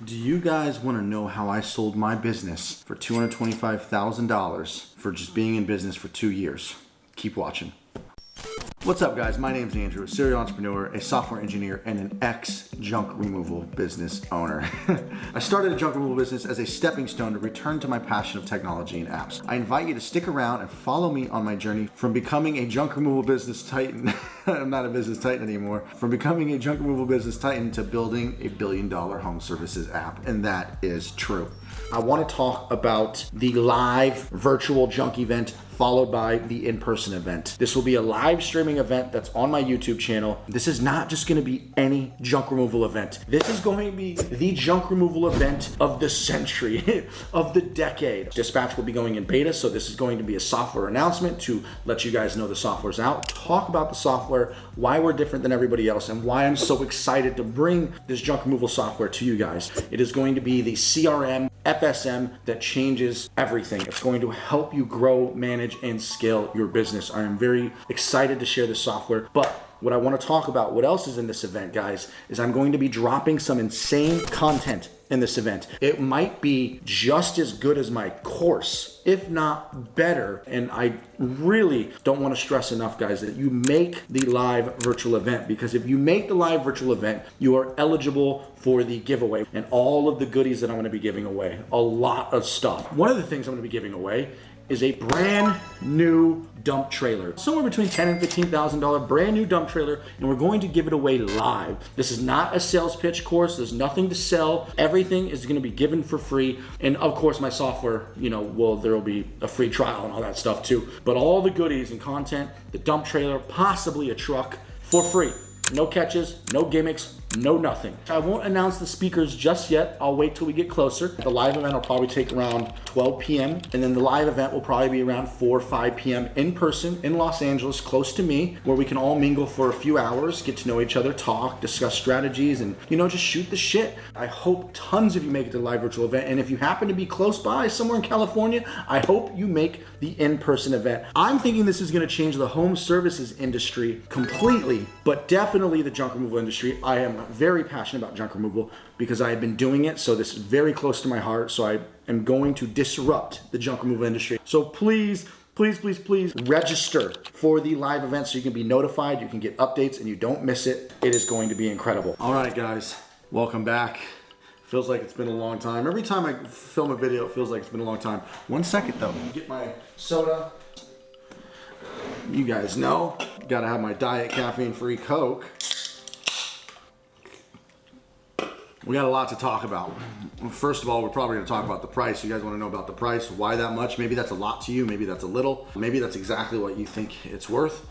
Do you guys want to know how I sold my business for $225,000 for just being in business for 2 years? Keep watching. What's up, guys? My name's Andrew, a serial entrepreneur, a software engineer, and an ex-junk removal business owner. I started a junk removal business as a stepping stone to return to my passion of technology and apps. I invite you to stick around and follow me on my journey from becoming a junk removal business titan. I'm not a business titan anymore. From becoming a junk removal business titan to building a billion-dollar home services app, and that is true. I want to talk about the live virtual junk event followed by the in-person event. This will be a live streaming event that's on my YouTube channel. This is not just gonna be any junk removal event. This is going to be the junk removal event of the century, of the decade. Dispatch will be going in beta, so this is going to be a software announcement to let you guys know the software's out, talk about the software, why we're different than everybody else, and why I'm so excited to bring this junk removal software to you guys. It is going to be the CRM, FSM that changes everything. It's going to help you grow, manage, and scale your business. I am very excited to share this software, but what I want to talk about, what else is in this event, guys, is I'm going to be dropping some insane content in this event. It might be just as good as my course, if not better. And I really don't want to stress enough, guys, that you make the live virtual event, because if you make the live virtual event, you are eligible for the giveaway and all of the goodies that I'm going to be giving away. A lot of stuff. One of the things I'm going to be giving away is a brand new dump trailer, somewhere between $10,000 and $15,000, brand new dump trailer, and we're going to give it away live. This is not a sales pitch course. There's nothing to sell. Everything is going to be given for free, and of course, my software, there will be a free trial and all that stuff too. But all the goodies and content, the dump trailer, possibly a truck, for free. No catches, no gimmicks, no nothing. I won't announce the speakers just yet. I'll wait till we get closer. The live event will probably take around 12 p.m. and then the live event will probably be around 4 or 5 p.m. in person in Los Angeles, close to me, where we can all mingle for a few hours, get to know each other, talk, discuss strategies, and just shoot the shit. I hope tons of you make it to the live virtual event, and if you happen to be close by somewhere in California, I hope you make the in-person event. I'm thinking this is going to change the home services industry completely, but definitely the junk removal industry. I am very passionate about junk removal because I have been doing it, so this is very close to my heart. So I am going to disrupt the junk removal industry. So please register for the live event so you can be notified, you can get updates, and you don't miss it. It is going to be incredible. All right, guys, welcome back. Feels like it's been a long time. Every time I film a video, it feels like it's been a long time. 1 second though. Get my soda. You guys know, gotta have my diet caffeine-free Coke. We got a lot to talk about. First of all, we're probably gonna talk about the price. You guys wanna know about the price, why that much? Maybe that's a lot to you, maybe that's a little. Maybe that's exactly what you think it's worth.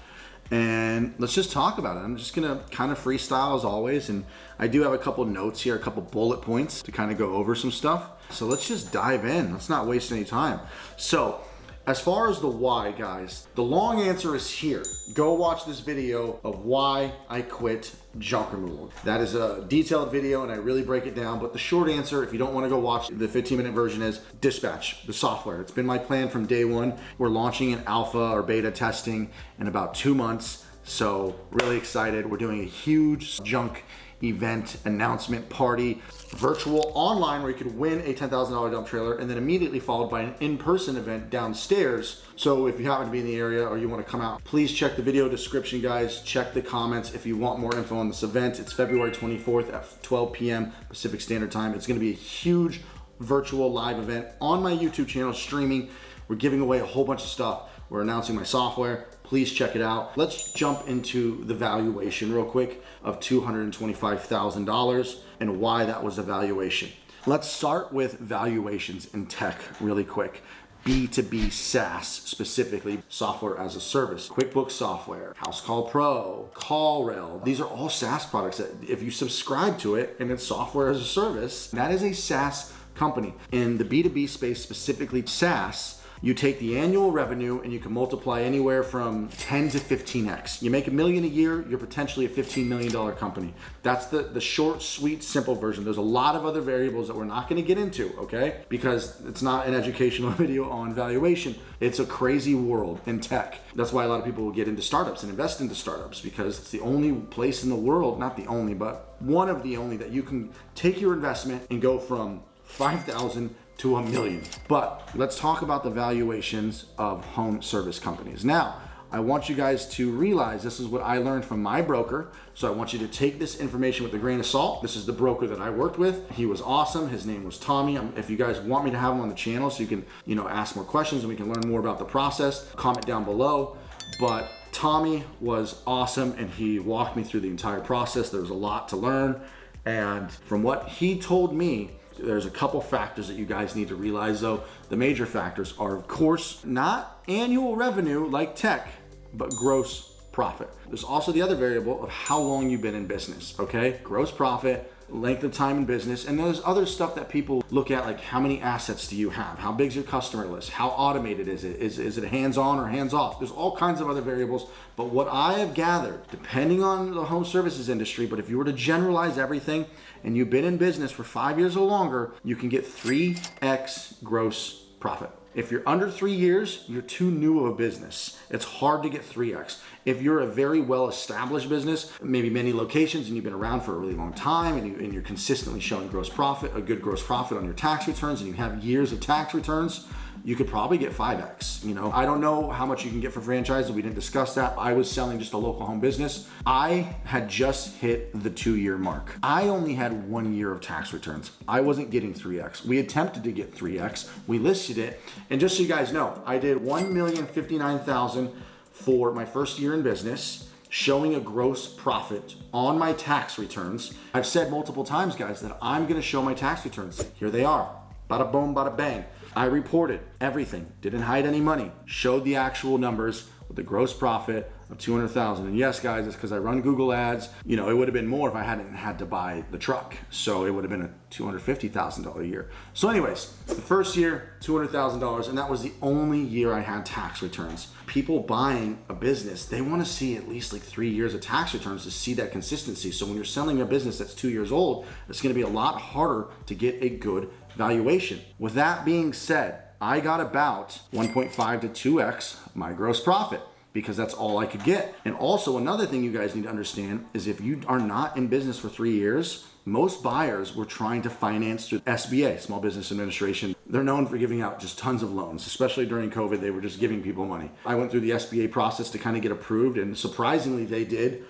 And let's just talk about it. I'm just gonna kind of freestyle as always. And I do have a couple notes here, a couple bullet points to kind of go over some stuff. So let's just dive in. Let's not waste any time. So, as far as the why, guys, the long answer is here. Go watch this video of why I quit junk removal. That is a detailed video and I really break it down, but the short answer, if you don't want to go watch the 15-minute version, is Dispatch, the software. It's been my plan from day one. We're launching an alpha or beta testing in about 2 months, so really excited. We're doing a huge junk event announcement party, virtual online, where you could win a $10,000 dump trailer, and then immediately followed by an in-person event downstairs. So if you happen to be in the area or you want to come out, please check the video description, guys. Check the comments if you want more info on this event. It's February 24th at 12 p.m. Pacific Standard Time. It's going to be a huge virtual live event on my YouTube channel, streaming. We're giving away a whole bunch of stuff. We're announcing my software. Please check it out. Let's jump into the valuation real quick of $225,000 and why that was a valuation. Let's start with valuations in tech really quick. B2B SaaS, specifically software as a service. QuickBooks software, House Call Pro, CallRail. These are all SaaS products that if you subscribe to it and it's software as a service, that is a SaaS company. In the B2B space, specifically SaaS, You take the annual revenue and you can multiply anywhere from 10 to 15x. You make $1 million a year, you're potentially a $15 million company. That's the short, sweet, simple version. There's a lot of other variables that we're not gonna get into, okay? Because it's not an educational video on valuation. It's a crazy world in tech. That's why a lot of people will get into startups and invest into startups, because it's the only place in the world, not the only, but one of the only, that you can take your investment and go from 5,000 to $1 million. But let's talk about the valuations of home service companies. Now, I want you guys to realize this is what I learned from my broker. So I want you to take this information with a grain of salt. This is the broker that I worked with. He was awesome. His name was Tommy. If you guys want me to have him on the channel so you can, ask more questions and we can learn more about the process, comment down below. But Tommy was awesome and he walked me through the entire process. There was a lot to learn. And from what he told me, there's a couple factors that you guys need to realize though. The major factors are, of course, not annual revenue like tech, but gross profit. There's also the other variable of how long you've been in business, okay? Gross profit, length of time in business, and there's other stuff that people look at, like how many assets do you have? How big's your customer list? How automated is it? Is it hands-on or hands-off? There's all kinds of other variables, but what I have gathered, depending on the home services industry, but if you were to generalize everything and you've been in business for 5 years or longer, you can get 3x gross profit. If you're under 3 years, you're too new of a business. It's hard to get 3x. If you're a very well-established business, maybe many locations, and you've been around for a really long time, and you're consistently showing gross profit, a good gross profit on your tax returns, and you have years of tax returns, you could probably get 5x. I don't know how much you can get for franchise. We didn't discuss that. I was selling just a local home business. I had just hit the 2-year mark. I only had 1 year of tax returns. I wasn't getting 3x. We attempted to get 3x. We listed it. And just so you guys know, I did $1,059,000 for my first year in business, showing a gross profit on my tax returns. I've said multiple times, guys, that I'm gonna show my tax returns. Here they are. Bada boom, bada bang. I reported everything, didn't hide any money, showed the actual numbers with the gross profit of $200,000. And yes, guys, it's because I run Google ads. It would have been more if I hadn't had to buy the truck. So it would have been a $250,000 a year. So anyways, the first year, $200,000, and that was the only year I had tax returns. People buying a business, they want to see at least like 3 years of tax returns to see that consistency. So when you're selling a business that's 2 years old, it's going to be a lot harder to get a good valuation. With that being said, I got about 1.5 to 2x my gross profit, because that's all I could get. And also another thing you guys need to understand is if you are not in business for 3 years, most buyers were trying to finance through SBA, Small Business Administration. They're known for giving out just tons of loans, especially during COVID. They were just giving people money. I went through the SBA process to kind of get approved, and surprisingly they did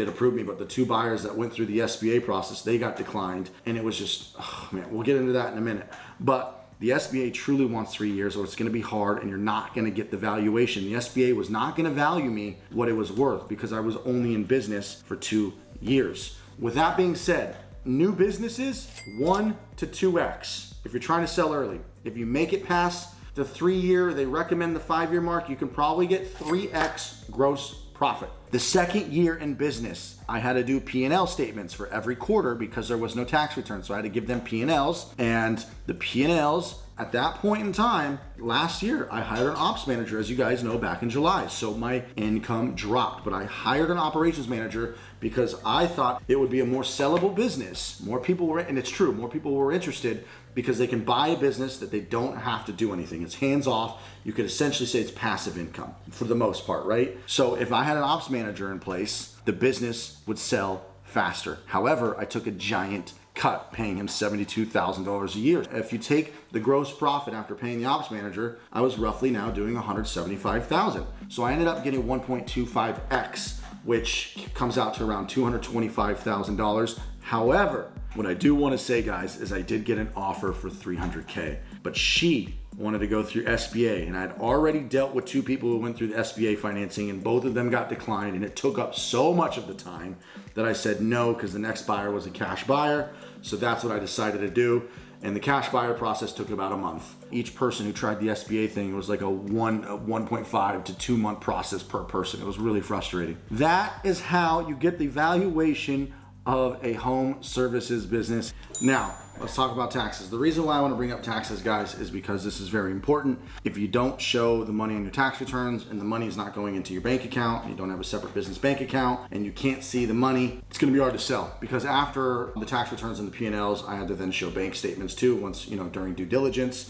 approve me, but the 2 buyers that went through the SBA process, they got declined, and it was just, oh man, we'll get into that in a minute. But the SBA truly wants 3 years, or it's gonna be hard and you're not gonna get the valuation. The SBA was not gonna value me what it was worth because I was only in business for 2 years. With that being said, new businesses, 1 to 2x. If you're trying to sell early, if you make it past the 3 year, they recommend the 5 year mark, you can probably get 3x gross profit. The second year in business, I had to do P&L statements for every quarter because there was no tax return. So I had to give them P&Ls, and the P&Ls at that point in time, last year, I hired an ops manager, as you guys know, back in July. So my income dropped, but I hired an operations manager because I thought it would be a more sellable business. More people were, and it's true, more people were interested because they can buy a business that they don't have to do anything. It's hands off. You could essentially say it's passive income for the most part, right? So if I had an ops manager in place, the business would sell faster. However, I took a giant cut, paying him $72,000 a year. If you take the gross profit after paying the ops manager, I was roughly now doing $175,000. So I ended up getting 1.25x, which comes out to around $225,000. However, what I do want to say, guys, is I did get an offer for $300K, but she wanted to go through SBA, and I'd already dealt with 2 people who went through the SBA financing, and both of them got declined, and it took up so much of the time that I said no, because the next buyer was a cash buyer. So that's what I decided to do, and the cash buyer process took about a month. Each person who tried the SBA thing was like a 1.5 to 2 month process per person. It was really frustrating. That is how you get the valuation of a home services business. Now, let's talk about taxes. The reason why I want to bring up taxes, guys, is because this is very important. If you don't show the money on your tax returns and the money is not going into your bank account, you don't have a separate business bank account, and you can't see the money, it's going to be hard to sell. Because after the tax returns and the P&Ls, I had to then show bank statements too, once, during due diligence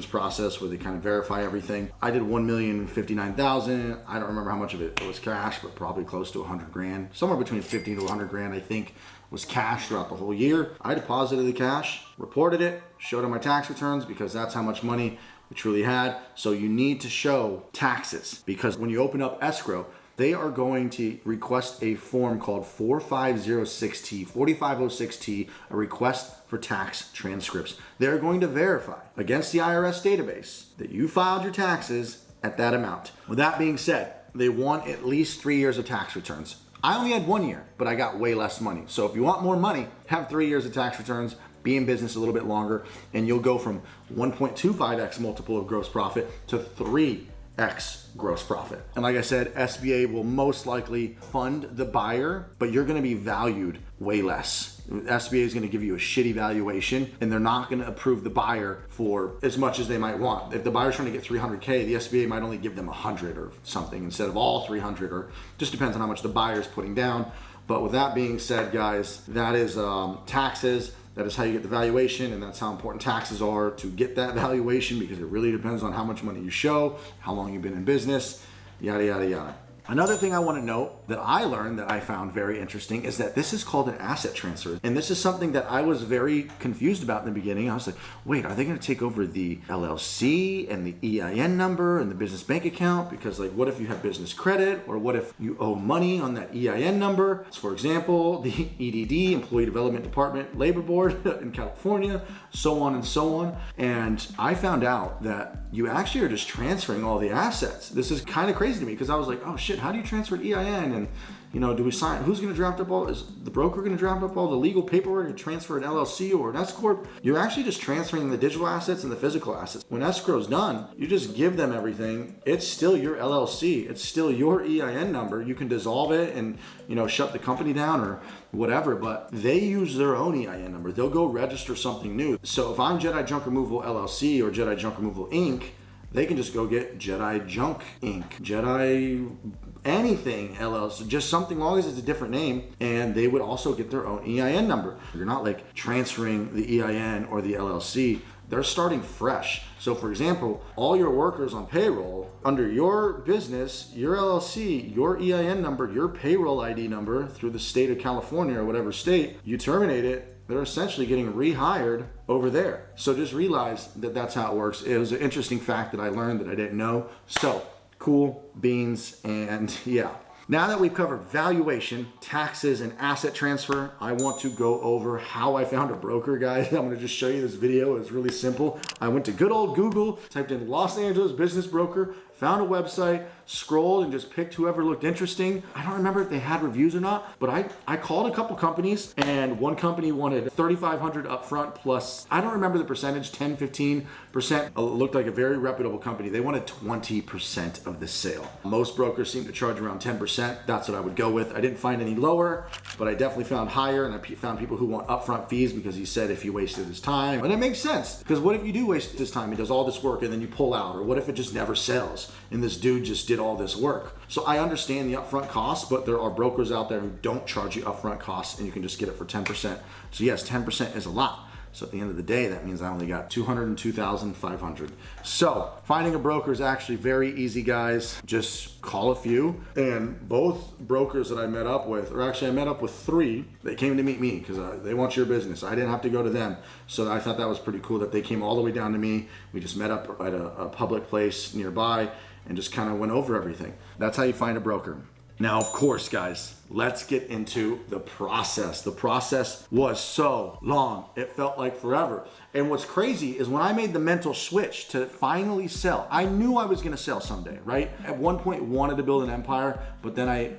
process where they kind of verify everything. I did $1,059,000. I don't remember how much of it was cash, but probably close to 100 grand. Somewhere between 50 to 100 grand, I think, was cash throughout the whole year. I deposited the cash, reported it, showed on my tax returns because that's how much money we truly had. So you need to show taxes because when you open up escrow, they are going to request a form called 4506T, a request for tax transcripts. They're going to verify against the IRS database that you filed your taxes at that amount. With that being said, they want at least 3 years of tax returns. I only had 1 year, but I got way less money. So if you want more money, have 3 years of tax returns, be in business a little bit longer, and you'll go from 1.25x multiple of gross profit to 3x gross profit. And like I said, SBA will most likely fund the buyer, but you're gonna be valued way less. SBA is gonna give you a shitty valuation and they're not gonna approve the buyer for as much as they might want. If the buyer's trying to get 300K, the SBA might only give them 100 or something instead of all 300, or just depends on how much the buyer's putting down. But with that being said, guys, that is taxes. That is how you get the valuation, and that's how important taxes are to get that valuation, because it really depends on how much money you show, how long you've been in business, yada, yada, yada. Another thing I want to note that I learned that I found very interesting is that this is called an asset transfer. And this is something that I was very confused about in the beginning. I was like, wait, are they going to take over the LLC and the EIN number and the business bank account? Because like, what if you have business credit, or what if you owe money on that EIN number? So for example, the EDD, Employee Development Department Labor Board in California, so on and so on. And I found out that you actually are just transferring all the assets. This is kind of crazy to me because I was like, oh shit, how do you transfer an EIN? And do we sign? Who's going to draft up is the broker going to draft up all the legal paperwork and transfer an LLC or an S corp? You're actually just transferring the digital assets and the physical assets. When escrow is done, you just give them everything. It's still your LLC. It's still your EIN number. You can dissolve it and shut the company down or whatever, but they use their own EIN number. They'll go register something new. So if I'm Jedi Junk Removal LLC or Jedi Junk Removal Inc., they can just go get Jedi Junk Inc., Jedi anything LLC, just something, long as it's a different name, and they would also get their own EIN number. You're not like transferring the EIN or the LLC. They're starting fresh. So for example, all your workers on payroll under your business, your LLC, your EIN number, your payroll ID number through the state of California or whatever state, you terminate it, they're essentially getting rehired over there. So just realize that that's how it works. It was an interesting fact that I learned that I didn't know. So cool beans. And yeah. Now that we've covered valuation, taxes, and asset transfer, I want to go over how I found a broker, guys. I'm gonna just show you this video. It's really simple. I went to good old Google, typed in Los Angeles business broker, found a website, scrolled and just picked whoever looked interesting. I don't remember if they had reviews or not, but I called a couple companies, and one company wanted $3,500 upfront plus, I don't remember the percentage, 10, 15%. It looked like a very reputable company. They wanted 20% of the sale. Most brokers seem to charge around 10%. That's what I would go with. I didn't find any lower, but I definitely found higher, and I found people who want upfront fees because he said if you wasted his time. And it makes sense, because what if you do waste his time? He does all this work and then you pull out, or what if it just never sells and this dude just did all this work? So I understand the upfront costs, but there are brokers out there who don't charge you upfront costs and you can just get it for 10%. So yes, 10% is a lot. So at the end of the day, that means I only got $202,500. So finding a broker is actually very easy, guys. Just call a few. And both brokers that I met up with, or actually I met up with 3, they came to meet me because they want your business. I didn't have to go to them. So I thought that was pretty cool that they came all the way down to me. We just met up at a public place nearby and just kind of went over everything. That's how you find a broker. Now, of course, guys, let's get into the process. The process was so long. It felt like forever. And what's crazy is when I made the mental switch to finally sell, I knew I was going to sell someday, right? At one point, wanted to build an empire, but then I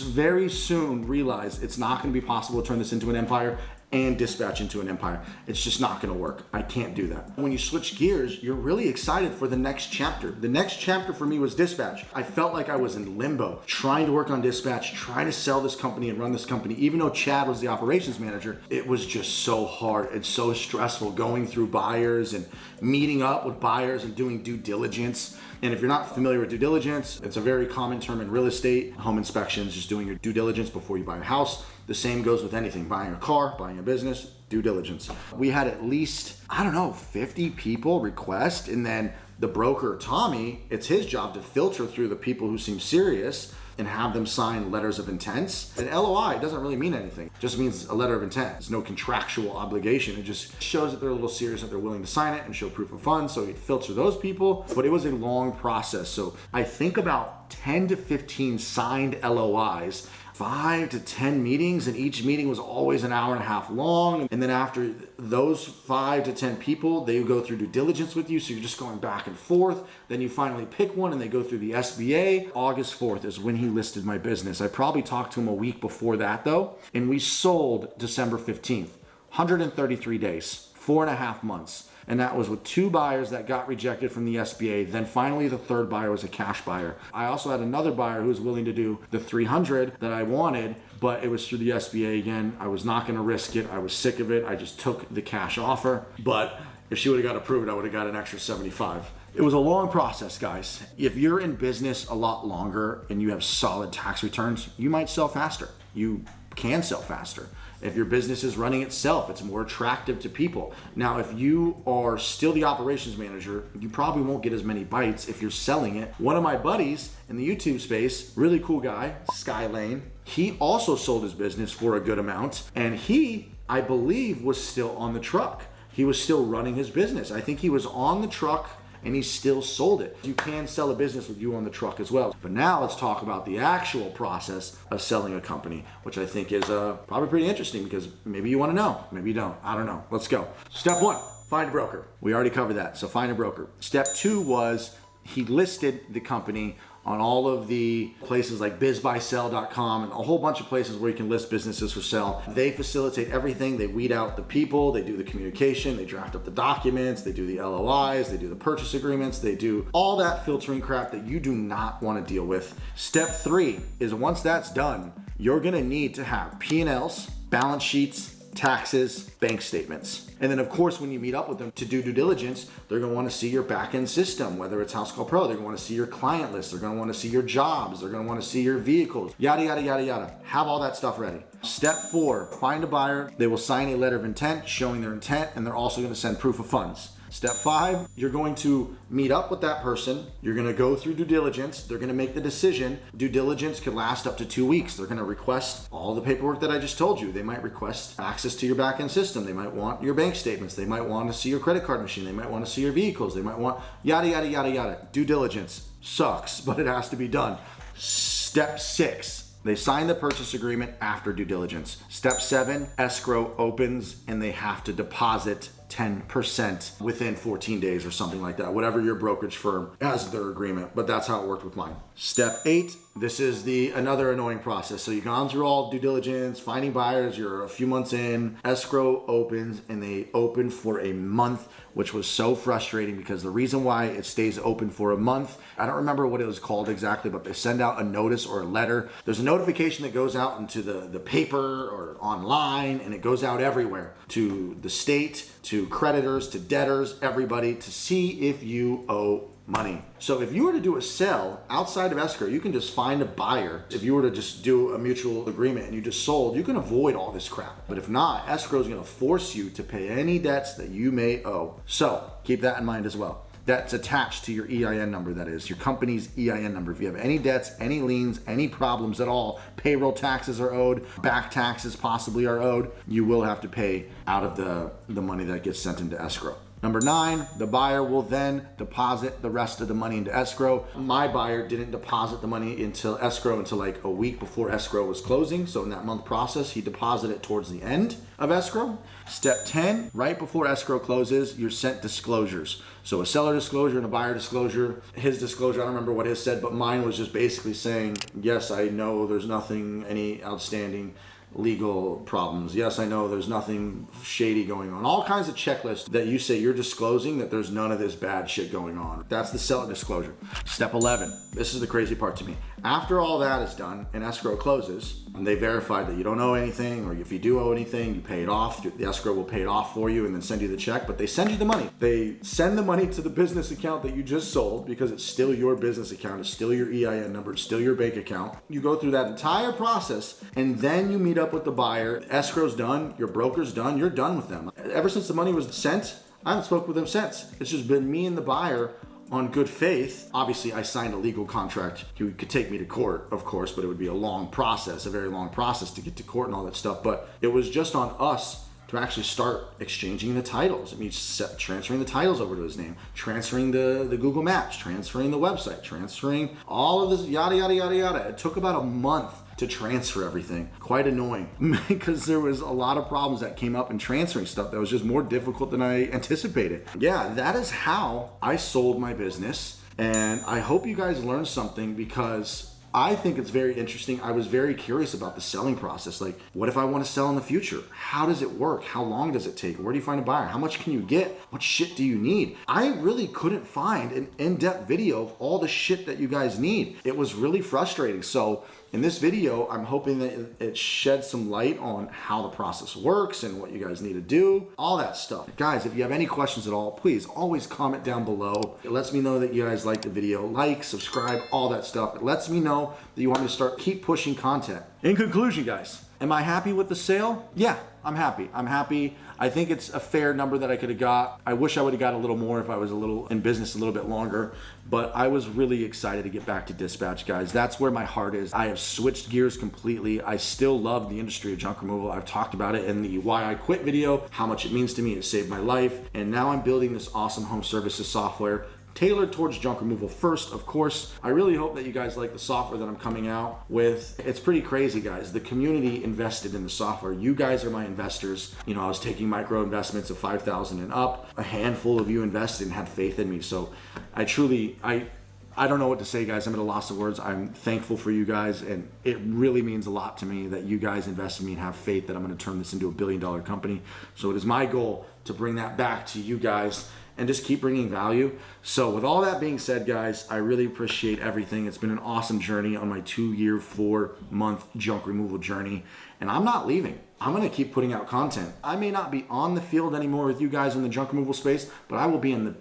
very soon realized it's not going to be possible to turn this into an empire. and dispatch into an empire. It's just not gonna work. I can't do that. When you switch gears, you're really excited for the next chapter. The next chapter for me was dispatch. I felt like I was in limbo, trying to work on dispatch, trying to sell this company and run this company. Even though Chad was the operations manager, it was just so hard and so stressful going through buyers and meeting up with buyers and doing due diligence. And if you're not familiar with due diligence, it's a very common term in real estate, home inspections, just doing your due diligence before you buy a house. The same goes with anything, buying a car, buying a business, due diligence. We had at least, 50 people request, and then the broker, Tommy, it's his job to filter through the people who seem serious and have them sign letters of intents. An LOI doesn't really mean anything. It just means a letter of intent. There's no contractual obligation. It just shows that they're a little serious, that they're willing to sign it and show proof of funds. So you filter those people, but it was a long process. So I think about 10 to 15 signed LOIs, 5 to 10 meetings, and each meeting was always an hour and a half long. And then after those 5 to 10 people, they go through due diligence with you. So you're just going back and forth. Then you finally pick one and they go through the SBA. August 4th is when he listed my business. I probably talked to him a week before that though. And we sold December 15th, 133 days, 4.5 months. And that was with 2 buyers that got rejected from the SBA. Then finally the 3rd buyer was a cash buyer. I also had another buyer who was willing to do the 300 that I wanted, but it was through the SBA again. I was not gonna risk it. I was sick of it. I just took the cash offer. But if she would've got approved, I would've got an extra 75. It was a long process, guys. If you're in business a lot longer and you have solid tax returns, you might sell faster. You can sell faster. If your business is running itself, it's more attractive to people. Now, if you are still the operations manager, you probably won't get as many bites if you're selling it. One of my buddies in the YouTube space, really cool guy, Sky Lane, he also sold his business for a good amount, and he, I believe, was still on the truck. He was still running his business. I think he was on the truck and he still sold it. You can sell a business with you on the truck as well. But now let's talk about the actual process of selling a company, which I think is probably pretty interesting because maybe you want to know, maybe you don't. I don't know. Let's go. Step 1, find a broker. We already covered that, so find a broker. Step 2 was he listed the company on all of the places like bizbuysell.com and a whole bunch of places where you can list businesses for sale. They facilitate everything. They weed out the people, they do the communication, they draft up the documents, they do the LOIs, they do the purchase agreements, they do all that filtering crap that you do not want to deal with. Step 3 is once that's done, you're gonna need to have P&Ls, balance sheets, taxes, bank statements. And then of course, when you meet up with them to do due diligence, they're gonna wanna see your back-end system, whether it's House Call Pro, they're gonna wanna see your client list, they're gonna wanna see your jobs, they're gonna wanna see your vehicles, yada, yada, yada, yada. Have all that stuff ready. Step 4, find a buyer. They will sign a letter of intent showing their intent, and they're also gonna send proof of funds. Step 5, you're going to meet up with that person. You're gonna go through due diligence. They're gonna make the decision. Due diligence could last up to 2 weeks. They're gonna request all the paperwork that I just told you. They might request access to your back-end system. They might want your bank statements. They might want to see your credit card machine. They might want to see your vehicles. They might want yada, yada, yada, yada. Due diligence sucks, but it has to be done. Step 6, they sign the purchase agreement after due diligence. Step 7, escrow opens and they have to deposit 10% within 14 days or something like that, whatever your brokerage firm has their agreement, but that's how it worked with mine. Step 8, this is another annoying process. So you've gone through all due diligence, finding buyers, you're a few months in, escrow opens, and they open for a month, which was so frustrating because the reason why it stays open for a month, I don't remember what it was called exactly, but they send out a notice or a letter. There's a notification that goes out into the paper or online, and it goes out everywhere to the state, to creditors, to debtors, everybody, to see if you owe money. So if you were to do a sale outside of escrow, you can just find a buyer. If you were to just do a mutual agreement and you just sold, you can avoid all this crap. But if not, escrow is going to force you to pay any debts that you may owe. So keep that in mind as well. That's attached to your EIN number, that is, your company's EIN number. If you have any debts, any liens, any problems at all, payroll taxes are owed, back taxes possibly are owed, you will have to pay out of the money that gets sent into escrow. Number 9, the buyer will then deposit the rest of the money into escrow. My buyer didn't deposit the money into escrow until like a week before escrow was closing. So in that month process, he deposited it towards the end of escrow. Step 10, right before escrow closes, you're sent disclosures. So a seller disclosure and a buyer disclosure. His disclosure, I don't remember what his said, but mine was just basically saying, yes, I know there's nothing, any outstanding. legal problems. Yes, I know there's nothing shady going on. All kinds of checklists that you say you're disclosing that there's none of this bad shit going on. That's the seller disclosure. Step 11. This is the crazy part to me. After all that is done and escrow closes, and they verified that you don't owe anything, or if you do owe anything, you pay it off. The escrow will pay it off for you and then send you the check, but they send you the money. They send the money to the business account that you just sold because it's still your business account, it's still your EIN number, it's still your bank account. You go through that entire process and then you meet up with the buyer. Escrow's done, your broker's done, you're done with them. Ever since the money was sent, I haven't spoken with them since. It's just been me and the buyer on good faith. Obviously, I signed a legal contract. He could take me to court, of course, but it would be a long process, a very long process to get to court and all that stuff. But it was just on us to actually start exchanging the titles. It means transferring the titles over to his name, transferring the Google Maps, transferring the website, transferring all of this, yada, yada, yada, yada. It took about a month to transfer everything. Quite annoying because there was a lot of problems that came up in transferring stuff that was just more difficult than I anticipated. Yeah, that is how I sold my business. And I hope you guys learned something because I think it's very interesting. I was very curious about the selling process. Like, what if I want to sell in the future? How does it work? How long does it take? Where do you find a buyer? How much can you get? What shit do you need? I really couldn't find an in-depth video of all the shit that you guys need. It was really frustrating. So in this video, I'm hoping that it sheds some light on how the process works and what you guys need to do, all that stuff. Guys, if you have any questions at all, please always comment down below. It lets me know that you guys like the video. Like, subscribe, all that stuff. It lets me know that you want me to keep pushing content. In conclusion, guys, am I happy with the sale? Yeah, I'm happy. I'm happy. I think it's a fair number that I could have got. I wish I would have got a little more if I was in business a little bit longer, but I was really excited to get back to dispatch, guys. That's where my heart is. I have switched gears completely. I still love the industry of junk removal. I've talked about it in the Why I Quit video, how much it means to me. It saved my life. And now I'm building this awesome home services software tailored towards junk removal first, of course. I really hope that you guys like the software that I'm coming out with. It's pretty crazy, guys. The community invested in the software. You guys are my investors. You know, I was taking micro investments of $5,000 and up. A handful of you invested and had faith in me. So I truly, I don't know what to say, guys. I'm at a loss of words. I'm thankful for you guys, and it really means a lot to me that you guys invest in me and have faith that I'm going to turn this into a billion-dollar company. So it is my goal to bring that back to you guys and just keep bringing value. So with all that being said, guys, I really appreciate everything. It's been an awesome journey on my 2-year, 4-month junk removal journey, and I'm not leaving. I'm gonna keep putting out content. I may not be on the field anymore with you guys in the junk removal space, but I will be in the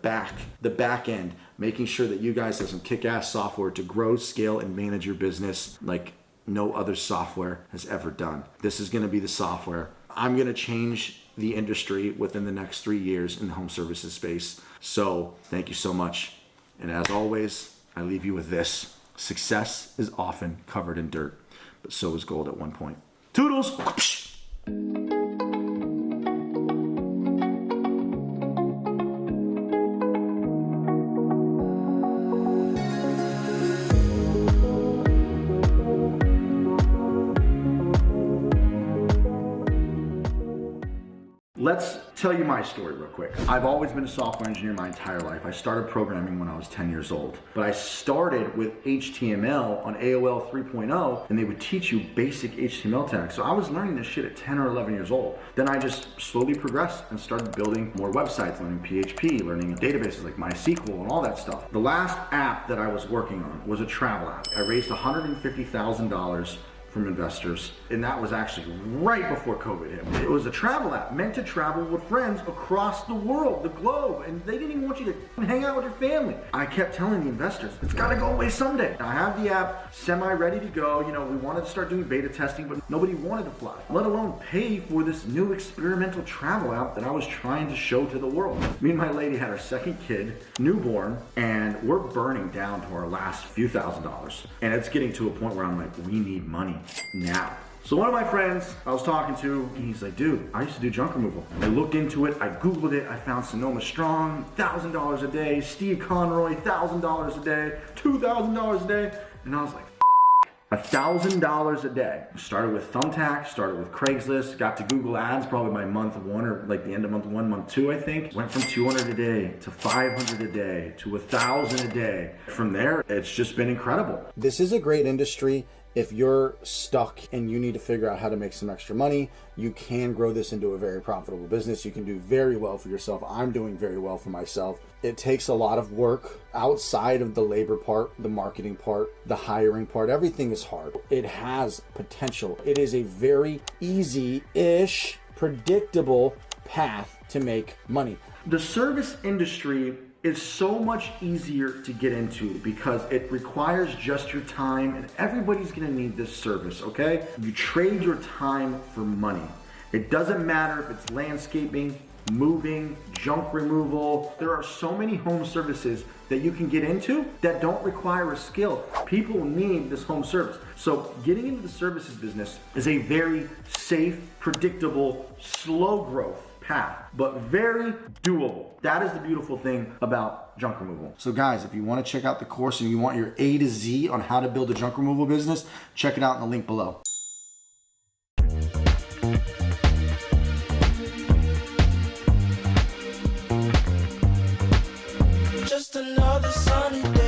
back end, making sure that you guys have some kick-ass software to grow, scale, and manage your business like no other software has ever done. This is gonna be the software. I'm gonna change the industry within the next 3 years in the home services space. So thank you so much. And as always, I leave you with this. Success is often covered in dirt, but so is gold at one point. Toodles! Let's tell you my story real quick. I've always been a software engineer my entire life. I started programming when I was 10 years old, but I started with HTML on AOL 3.0, and they would teach you basic HTML tags. So I was learning this shit at 10 or 11 years old. Then I just slowly progressed and started building more websites, learning PHP, learning databases like MySQL and all that stuff. The last app that I was working on was a travel app. I raised $150,000 from investors, and that was actually right before COVID hit. It was a travel app meant to travel with friends across the world, the globe, and they didn't even want you to hang out with your family. I kept telling the investors, it's gotta go away someday. I have the app semi-ready to go. You know, we wanted to start doing beta testing, but nobody wanted to fly, let alone pay for this new experimental travel app that I was trying to show to the world. Me and my lady had our second kid, newborn, and we're burning down to our last few $1,000s. And it's getting to a point where I'm like, we need money now. So one of my friends I was talking to, he's like, dude, I used to do junk removal. I looked into it, I Googled it, I found Sonoma Strong, $1,000 a day, Steve Conroy, $1,000 a day, $2,000 a day, and I was like, $1,000 a day. Started with Thumbtack, started with Craigslist, got to Google Ads probably by month 1 or like the end of month 1, month 2, I think. Went from 200 a day to 500 a day to 1,000 a day. From there, it's just been incredible. This is a great industry. if you're stuck and you need to figure out how to make some extra money, you can grow this into a very profitable business. You can do very well for yourself. I'm doing very well for myself. It takes a lot of work outside of the labor part, the marketing part, the hiring part. Everything is hard. It has potential. It is a very easy-ish, predictable path to make money. The service industry is so much easier to get into because it requires just your time, and everybody's gonna need this service, okay? You trade your time for money. It doesn't matter if it's landscaping, moving, junk removal. There are so many home services that you can get into that don't require a skill. People need this home service. So getting into the services business is a very safe, predictable, slow growth path, but very doable. That is the beautiful thing about junk removal. So guys, if you want to check out the course and you want your A to Z on how to build a junk removal business, check it out in the link below. Just another sunny day.